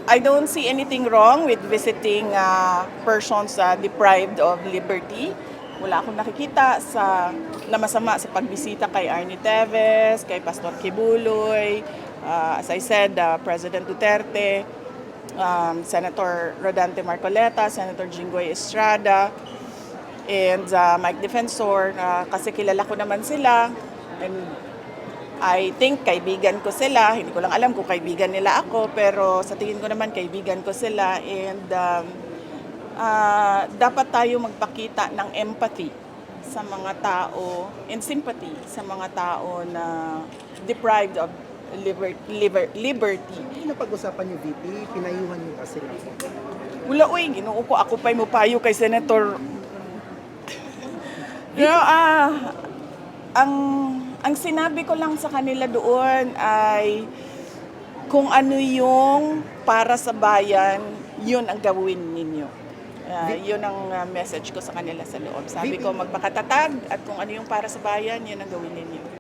I don't see anything wrong with visiting persons deprived of liberty. Wala akong nakikita na masama sa pagbisita kay Arnie Teves, kay Pastor Kibuloy, as I said, President Duterte, Senator Rodante Marcoleta, Senator Jinggoy Estrada, and Mike Defensor, kasi kilala ko naman sila. And I think kaibigan ko sila. Hindi ko lang alam kung kaibigan nila ako, pero sa tingin ko naman kaibigan ko sila. And dapat tayo magpakita ng empathy sa mga tao and sympathy sa mga tao na deprived of liberty. Napag-usapan niyo, VP, pinayuhan niyo kasi sila. Wala, uy, ginoo ko, ako pa'y mupayo kay Senator. Ang sinabi ko lang sa kanila doon ay kung ano yung para sa bayan, yun ang gawin ninyo. Yun ang message ko sa kanila sa loob. Sabi ko magpakatatag at kung ano yung para sa bayan, yun ang gawin ninyo.